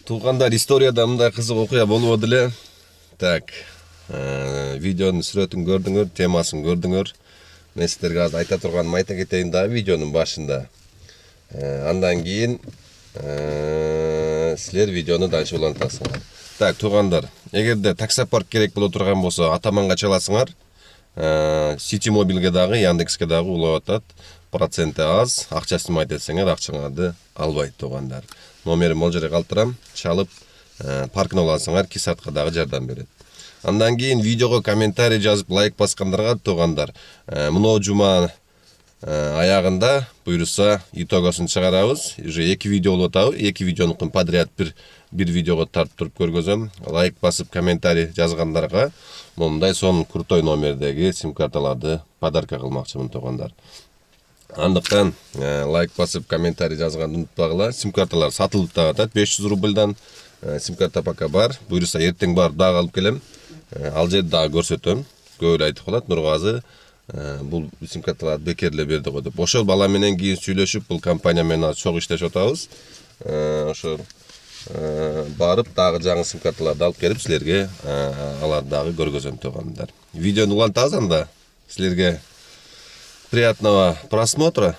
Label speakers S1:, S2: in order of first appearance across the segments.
S1: Туугандар, историяда мындай кызык окуя болбоду эле. Так, видеонун сүрөтүн көрдүңөр, темасын көрдүңөр. Мен силерге азыр айта турганым айта кетейин дагы видеонун башында. Андан кийин силер видеону дальше улантасыңар. Так, туугандар, эгерде таксопарк керек боло турган болсо, Атаманга чаласыңар. Сити Мобилге дагы, Яндекске дагы улап атат. Проценти аз, акча снимать этсеңер, акчаңарды албайт, туугандар. Номерим могул жерге калтырам, чалып паркын алсаңар 2 саатка дагы жардам берет. Андан кийин видеого комментарий жазып лайк баскандарга, туугандар, мына жума аягында буйруса итогосун чыгарабыз. Уже 2 видео болуп атабы, 2 видеонукун подряд бир видеого тартып туруп көргөзөм. Лайк басып комментарий жазгандарга мондай сонун крутой номердеги сим карталарды подарка кылмакчымын, туугандар. Андыктан лайк басып комментарий жазганды унутпагыла. Сим карталар сатылып да атат 500 рубльдан. Сим карта пока бар. Буйруса эртең барып дагы алып келем. Ал жерди дагы көрсөтөм. Көбүлө айтып калат, Нургазы бул сим карталарды бекерле берди го деп. Ошол бала менен кийин сүйлөшүп, бул компания менен чоң иштешип атабыз. Ошо барып дагы жаңы сим карталарды алып келип силерге аларды дагы көргөзөм, туугандар. Видеону улантабыз анда. Силерге приятного просмотра.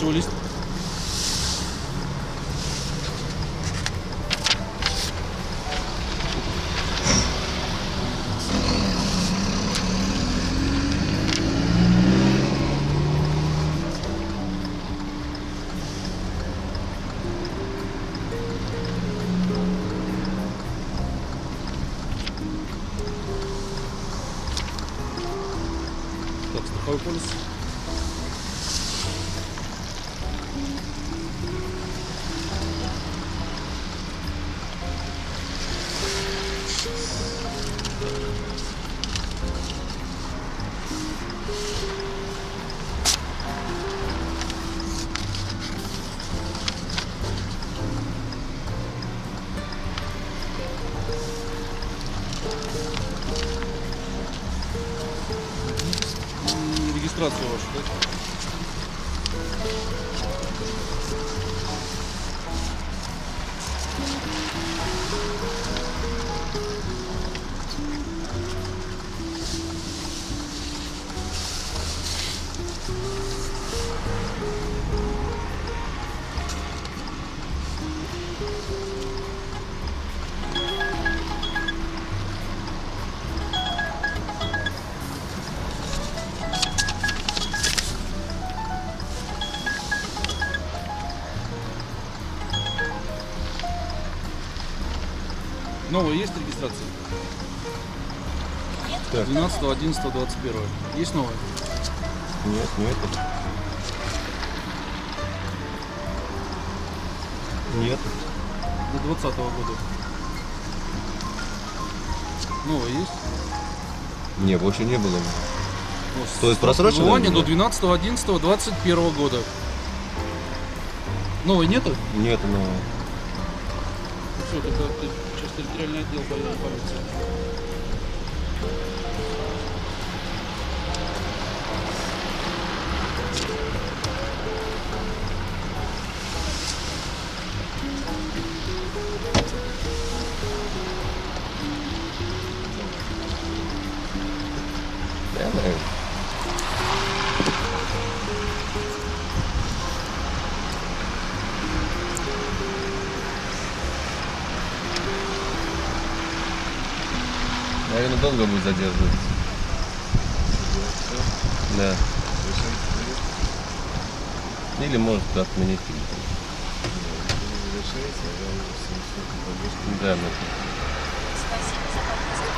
S2: Лист. Так, страховой полис. Регистрацию вашу, да? Новая есть регистрация?
S1: Так.
S2: 12, 11, 21. Есть новая?
S1: Нет, нет. Нет.
S2: До 20 года. Новая есть?
S1: Не, больше не было.
S2: Вот,
S1: То есть просроченная
S2: пребывание
S1: была?
S2: до 12, 11, 21 года. Новой нету?
S1: Нет, но
S2: Все, тогда ты сейчас территориальный отдел полиции.
S1: наверное, долго будет задерживаться. Да. Или может отменить. Да, да.
S3: Спасибо за подписку.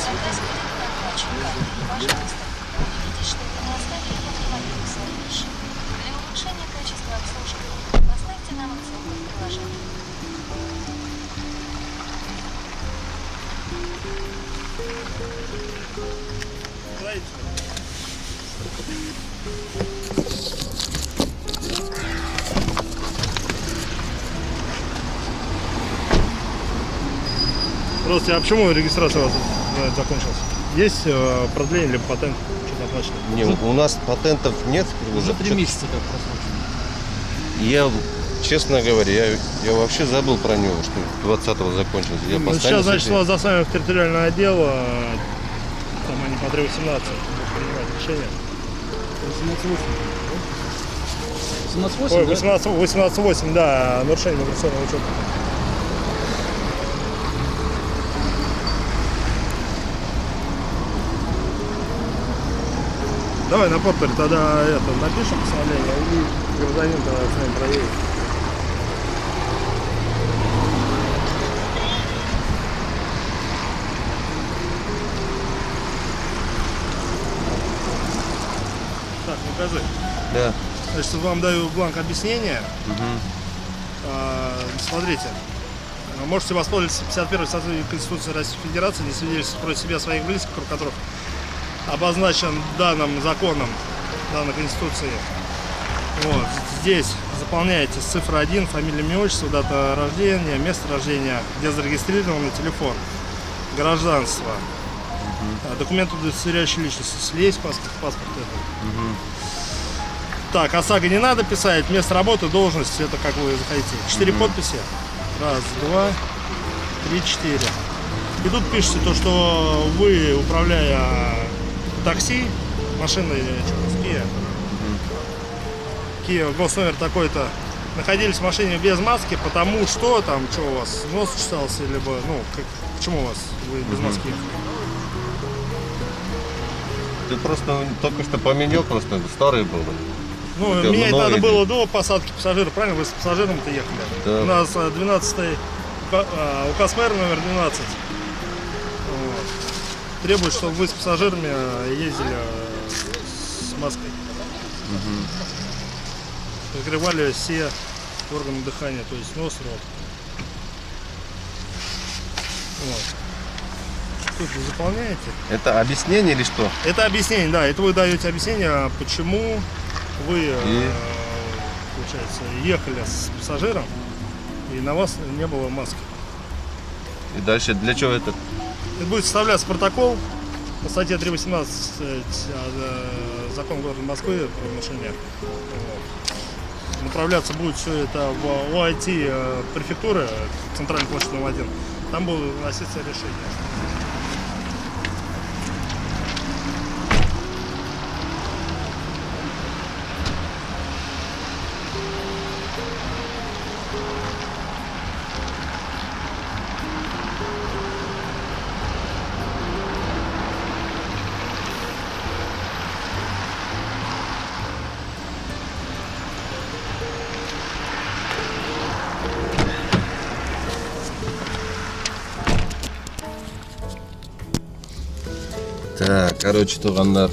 S3: Связь будет оплачена. Пожалуйста, убедитесь, что вы не оставили под кроватью свои вещи. Для улучшения качества обслуживания поставьте нам оценку в приложении.
S4: Здравствуйте, а почему регистрация у вас закончилась? Есть продление либо патент? Что-то оплачено.
S1: Не, у нас патентов нет уже.
S2: За 3 месяца как просрочено.
S1: Я, честно говоря, я вообще забыл про него, что 20-го закончился. Я
S4: Ну,
S1: постоянно
S4: сейчас, значит,
S1: следил.
S4: вас доставим в территориальное отдел, там они по 318 будут принимать решение.
S2: 18,8.
S4: Ой,
S2: да?
S4: 18.8, да, нарушение миграционного учета. Давай на портере тогда это напишем постановление, и гражданин тогда с нами проедет. Так, ну
S1: Да.
S4: значит, вам даю бланк объяснения. Смотрите, можете воспользоваться 51-й статьей Конституции Российской Федерации, не свидетельствовать против себя своих близких, круг которых обозначен данным законом, данной Конституции. Вот. Здесь заполняете с цифры 1, фамилия, имя, отчество, дата рождения, место рождения, где зарегистрирован телефон, гражданство, документ, удостоверяющий личность, если есть паспорт это. Так, ОСАГО не надо писать, место работы, должность, это как вы захотите. 4 подписи. Раз, два, три, 4. И тут пишите то, что вы, управляя такси, машиной Kia, госномер такой-то, находились в машине без маски, потому что там, что у вас, нос чесался, либо, ну, почему у вас вы без маски ехали?
S1: Ты просто только что поменял, просто старый был.
S4: Ну,
S1: Это
S4: менять
S1: новый
S4: надо
S1: день.
S4: было до посадки пассажира, правильно? Вы с пассажиром-то ехали.
S1: Да.
S4: У нас 12-й указ мэра номер 12. Вот. Требует, чтобы вы с пассажирами ездили с маской. Закрывали все органы дыхания, то есть нос, рот. Вот. Тут вы заполняете.
S1: Это объяснение или что?
S4: Это объяснение, да, это вы даете объяснение, почему вы, получается, ехали с пассажиром и на вас не было маски.
S1: И дальше для чего это?
S4: Это будет составляться протокол по статье 318 закон города Москвы про нарушение. Вот. Направляться будет все это в ОАТ префектуры, центральной площади номер 1. Там будет выноситься решение.
S1: Так, короче, туғандар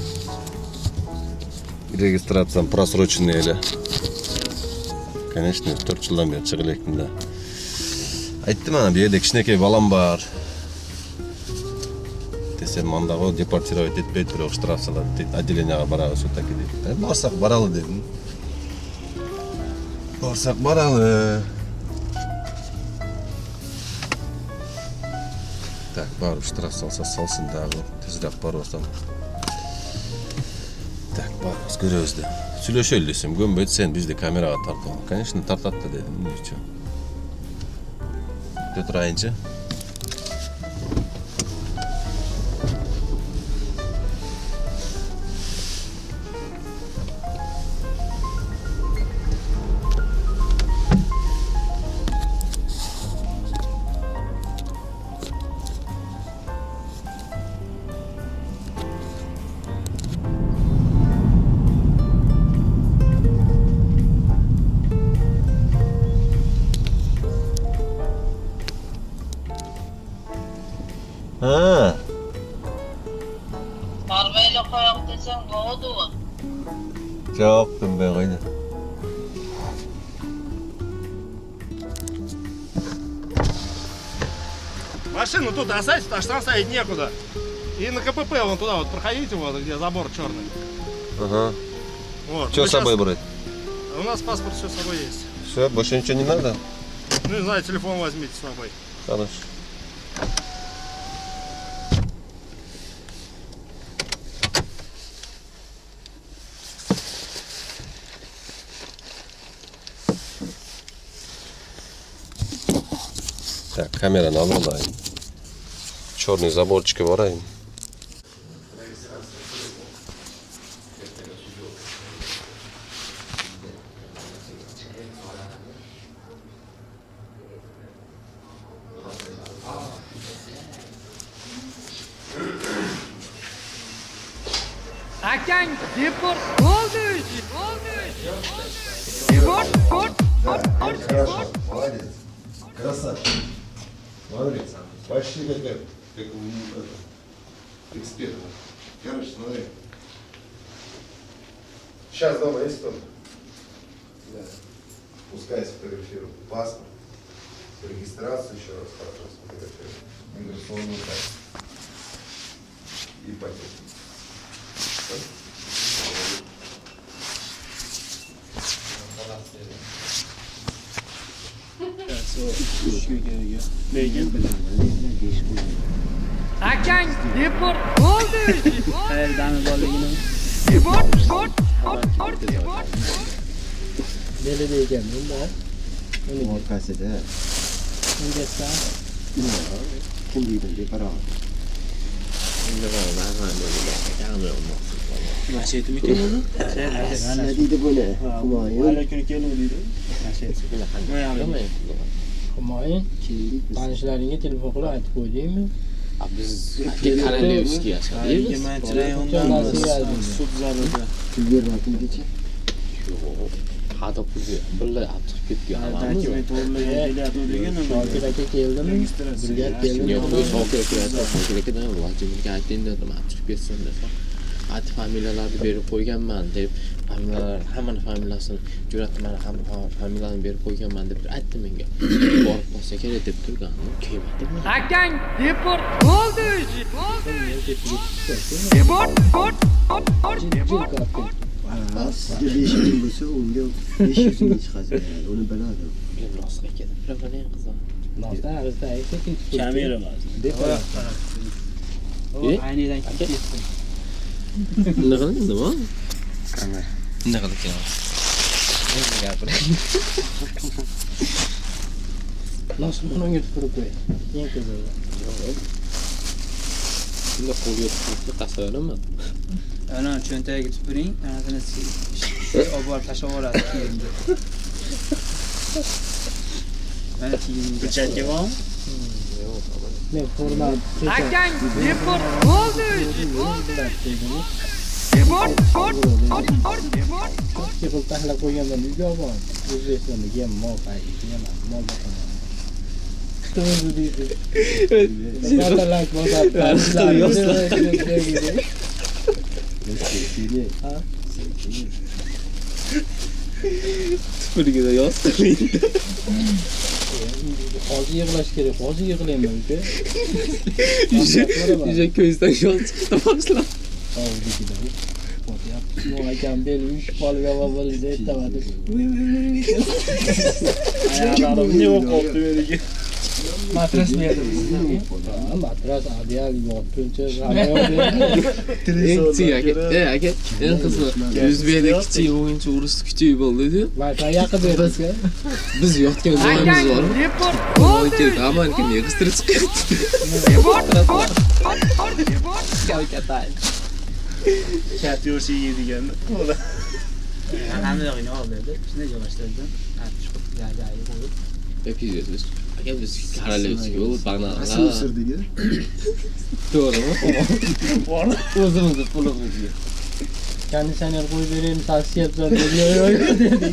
S1: регистрациям просроченный эле. Конечно, 4 жылдан бери чыгып электим да. Айттым ана бу жерде кичинекей балам бар. Десем мандагы депортировать этпейт, бирок штраф салат дейт. Отделенияга барабыз вот таки дейт. Барсак баралы дедим. Барсак баралы. Так, барып штраф салса салсын дагы. Тезирээк барбасам. Так, барыбыз көрөбүз да. Сүйлөшөлү десем, көнбөйт, сен бизди камерага тартып. Конечно, тартат да дедим. Эмне үчүн? Өтө турайынчы. Ha.
S5: Arabayla koyak desen doğdu.
S1: Жоктум ben oyna.
S4: Машину тут оставьте, потому что там ставить некуда. И на КПП вон туда вот проходите, вот где забор черный.
S1: Ага.
S4: Вот.
S1: Что
S4: Мы
S1: с собой
S4: щас-
S1: брать?
S4: У нас паспорт все с собой есть.
S1: Все, больше ничего не надо?
S4: Ну не знаю, телефон возьмите с собой.
S1: Хорошо. Так, kamerani olib olayım. Черный заборчикка borayım.
S6: Akang deport oldu. Deport.
S1: Молодец. Красавчик. Смотри. Почти как эксперт. Короче, смотри. Сейчас дома есть кто-то? Да. Пускай сфотографирует паспорт. Регистрацию еще раз хорошо сфотографирует. Миграционную карту. Ипотеку.
S6: Akang deport oldu.
S2: Qayerdan borligini
S6: Deport.
S7: Nerede ekan bunda? Orqasida. Undasa. Kim deydi deb qarang.
S2: Masjidmi ekan uni?
S7: Nima deydi buni? Humoyun.
S2: Kuni kelib deydi. Masjid.
S7: Humoyun. Tanishlaringga telefon qilib aytib qo'ydingmi?
S8: Biz Korolyevskiy yashaymiz.
S2: Yemanchi rayondan sud zalida.
S7: Pul bermadingchi?
S8: Hada pulga billa chiqib ketgan hammamiz.
S2: Dokument o'g'irlagan degan
S7: Shokir aka keldimi? Birga keldimi?
S8: Yo'q, Shokir akadan vajibga ayting dedim, chiqib ketsin desa. Ati familiyalarni berib qo'yganman deb, familiyalar hamma familiyasini jo'ratib, mana hamma familiyalarni berib qo'yganman deb aytdi menga. Borib bo'lsa kerak deb turgandim, kelmadi.
S6: Akang deport oldu. Deport.
S7: Sizga 5 ming bo'lsa, unga 500 ming chiqadi. Uni biladi.
S8: Nosga ketib, birovlar ham qizlar.
S7: Nosda ag'izda sekin tutib.
S2: kamera bor. Aynidan ketdi.
S8: Nima qilding, nima? Kamera. Nima qilding?
S7: Nosni unga tupurib qo'y. Keyin ko'radi.
S8: Shunda qo'lga tutib tasavvurmi?
S2: Ana cho'ntagiga tupuring, anasini olib borib tashlab yuboradi kiyimni. Mana kiyimni. Ko'chatga bormi?
S7: Men forma
S6: Akang deport oldu.
S7: Yig'ib tahlab qo'yganman uyga bor. O'zbekistonda ham mol qaydi, ham mol boqaman. To'g'ri deydi. Zatalak bozor.
S8: Birgida yozdiring.
S7: Hozir yig'lash kerak. Hozir yig'layman uka.
S8: Iyice ko'zdan yo'l chiqdi boshlab.
S7: Hozirgida. Yo akam beli uyushib qolib yomon aytmadi.
S2: Ayaqlarimni yo'q qoldi menga.
S7: Matras berdim sizlarga. Matras ideal yotguncha
S8: aka, en qizi O'zbekda kichik o'yinchi urus kichik bo'ldi-ku.
S7: Wi-Fi yoqib berdik-ku.
S8: Biz yotgan joyimiz
S6: Akang
S8: bor.
S6: deport
S8: Voy
S6: oldu.
S8: kerak, amanki negistir chiqyapti.
S6: Deport.
S2: Chat yo'rshi yeydigan. Hamma yo'g'ini oldi. Shunday joylashtirdim. Achchiq jayi qo'yib.
S8: Epizod. Aka biz Korolyevskiy bo'lib, banalar.
S7: Suvsirdigi.
S8: To'g'rimi?
S7: O'zimizni pulimizni. Konditsioner qo'yib beraymi, tavsiya qilsam dedi. Yo'q, dedi.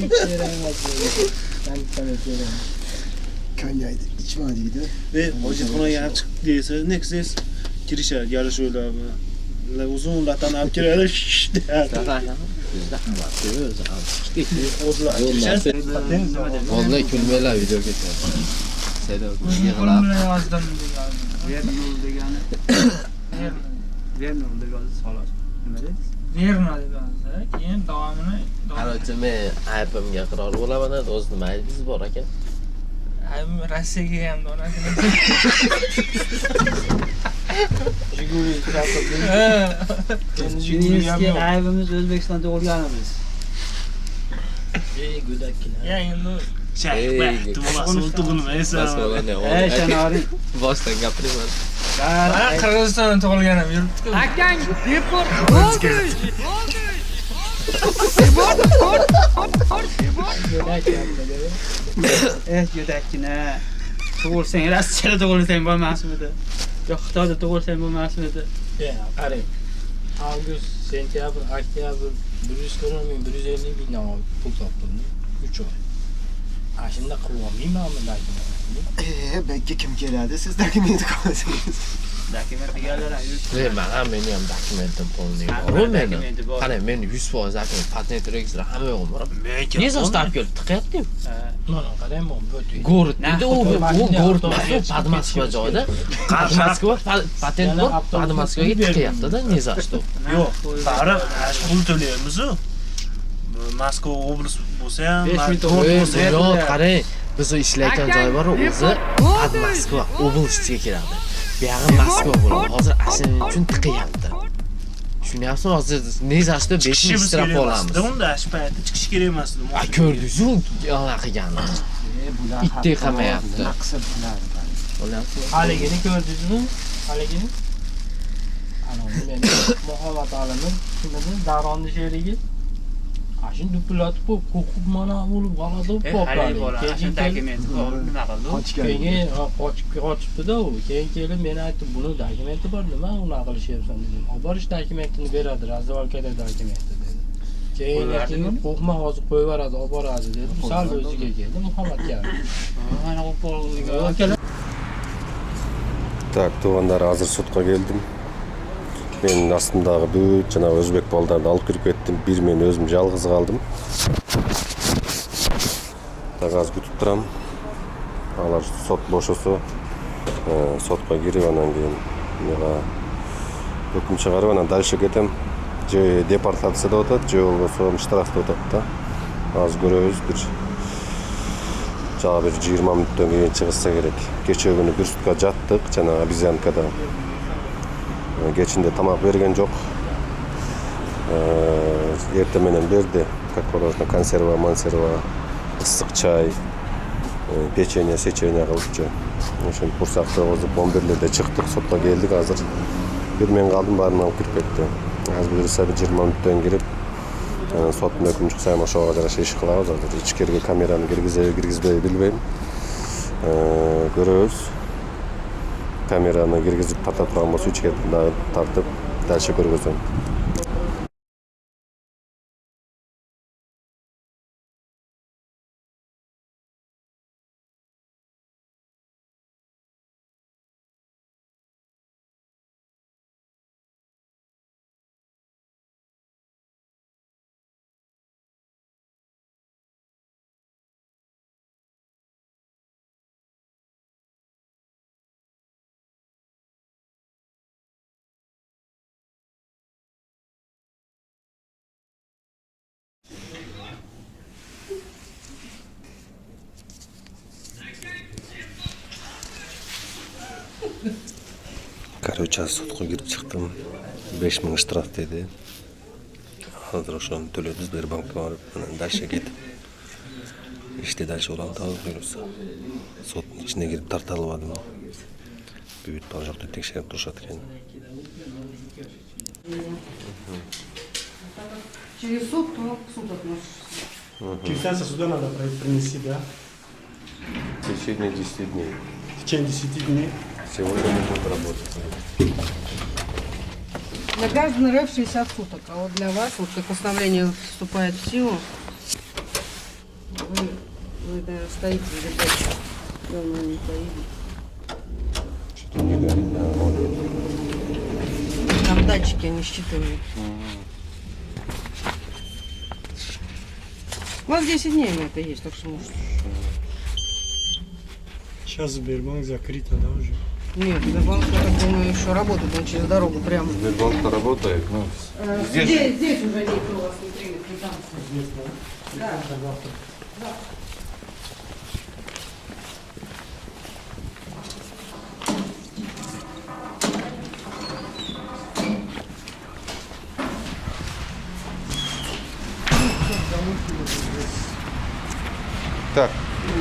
S7: Konditsioner. Konyaydi, ichmadiydi.
S2: Ve hojatxonaga ham chiqib desa, Nexus kirishadi, yarashuvlar. Uzun latan olib kiradi.
S8: Bizda hammasi o'zi alishdik.
S2: O'zlar kirishadi.
S8: Vallahi kulmaylar video ketadi. Sayda yig'lab.
S2: yozdim degan. Vernul degani. Vernul degani xolos. Nima dedingiz?
S9: Verma deb yozdi. Keyin davomini
S8: Qarorchi men aybimga iqror bo'laman, o'zi nima aybingiz bor aka?
S9: aybim Rossiyaga ham donatini.
S7: Jiguli chiqarib.
S2: Tushuningizki, aybimiz O'zbekistonda o'lganimiz.
S7: Go'dakkina.
S9: Ya endi
S8: Ey, Moskvadan
S2: Shanoring.
S8: boshdan gapiraman.
S9: Qirg'izistonda tug'ilganim yuribdi-ku.
S6: Akang deport bo'ldi.
S2: Go'dakkina. Tug'ilsang, Rossiyada tug'ilsang bo'lmasmidi? Yo, Xitoyda tug'ilsang bo'lmasmidi?
S7: qarang. Avgust, sentyabr, oktyabr 140 bin nom pul topdim. 3 oy. Ashunda qilib olmaymanmi dokumentni?
S10: Bekka kim keladi? Siz dokument qilasiz.
S2: Dokument egallar yuribdi.
S8: Men ham mening dokumentim polniy bor. Meni. Qani men 100% dokument, patent registr hamma yo'g'im bor. Ne zostav kelib tiqyapti?
S7: Mana qarayman, bu
S8: Город dedi, u город под Moskva joyida. Moskva patent bor, под Moskvaga tiqyapti-da, ne за что?
S4: Yo'q, baribir pul to'laymiz-ku. Moskva oblast bo'lsa ham,
S2: 5 ming
S8: Yo'q, qarang, biz ishlayotgan joy bor, o'zi под Moskva oblastga kiradi. Bu yog'i Moskva bo'ladi. Hozir ashin uchun tiqyapti. Tushunyapsizmi? Hozir ne за что 5 ming strap olamiz.
S4: Unda shu paytda chiqish kerak emasdi.
S8: Ko'rdingiz-ku, ana qilganini. Itdek qilmayapti.
S7: haligini ko'rdingizmi? Haligini? Ana meni Muhammad Alimov kimdir? Davronni sherigi. Ashin duplatib qo'qib mana bo'lib qoladi,
S2: Hali bola,
S7: poplar.
S2: shu dokument bor, nima qildi?
S7: Keyin qochibdi-da u. Keyin kelib meni aytdi, buni dokumenti bor, nima unaqa qilishyapsan dedim. Olib borish dokumentini beradi, razvalkada dokumenti dedi. Keyin aytdim, qo'rqma, hozir qo'yib yuboradi, olib boradi dedim. Sal o'ziga keldi, Muhammad keldi.
S2: Mana u polga.
S1: Так, туғандар, азыр сотқа келдім. Мен астымдағы бүт жаңағы өзбек балдарды алып кіріп кеттім. Bir мен өзім жалғыз қалдым. Так, аз күтіп тұрам. Алар сот бошосо, сотқа кирип анан кийин мага өкүм чыгарып анан дальше кетем. Же депортацияда отат, же болбосо штрафта отат да. Аз көрөбүз бир жағы бір 20 мүнөттөн кейін чыгышса керек. Кечээ күнү бир сутка жаттык жанагы обезьянкада. Кечинде тамак берген жок. Эрте менен берди, как положено, консерва, ысык чай, печенье, сеченье кылыпчы. Ошентип курсакты озуп 11-лерде чыктык, сотко келдик. Азыр бир мен калдым, баарын алып кирип кетти. Азыр буюрса 20 мүнөттөн кирип соттун өкүмү чыкса ошого жараша иш кылабыз. Азыр ичкерге камераны киргизбей билбейм. Көрөбүз. Камераны киргизип тарта турган болсо ичкерден дагы тартып дальше көргөзөм. Короче, сотко кирип чыктым. 5000 штраф деди. Азыр ошону төлөдү, Сбербанкка барып, анан дальше кетип. Иште дальше уралды, буюрса. Соттун ичине кирип тарта албадым. Бүт бала жакта текшерип турушат экен.
S6: Через суд, то к суду относишься.
S4: Квитанция суда надо принести, да?
S1: В течение 10 дней.
S4: В течение 10 дней.
S1: Сегодня не будет работать.
S6: Для граждан РФ 60 суток, а вот для вас, вот как постановление вступает в силу, вы наверное, стоите или дальше. Давно не поедете.
S1: Что-то не горит, да,
S6: Там датчики, они считывают. У вас 10 дней на это есть, так что можете.
S4: Сейчас Сбербанк закрыто, да, уже?
S6: Нет, Сбербанк, я так думаю, еще работает, он через дорогу прямо.
S1: Сбербанк работает, ну,
S6: Здесь уже никто у вас не примет квитанцию.
S4: Здесь, да?
S6: Да.
S1: Так,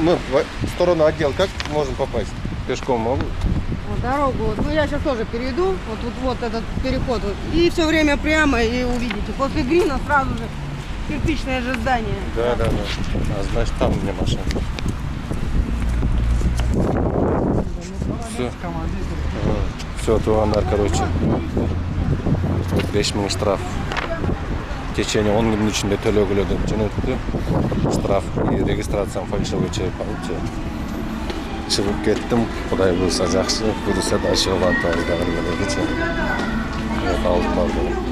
S1: Мы в сторону отдел как можем попасть? Пешком могу?
S6: Вот дорогу. Вот, ну я сейчас тоже перейду. Вот этот переход. Вот, и все время прямо и увидите. После Грина сразу же кирпичное же здание.
S1: Да. А значит там у меня машина. Все, туганlar, короче. 5000 штраф. В течение 10 gün içinde төлөгүлө деп жөнөттү. Штраф и регистрацияны фальшивый получил. Чыгып кеттим. Кудай буйрса жакшы, буйрса да чыгып атабыз дагы эле. Вот алып бардым.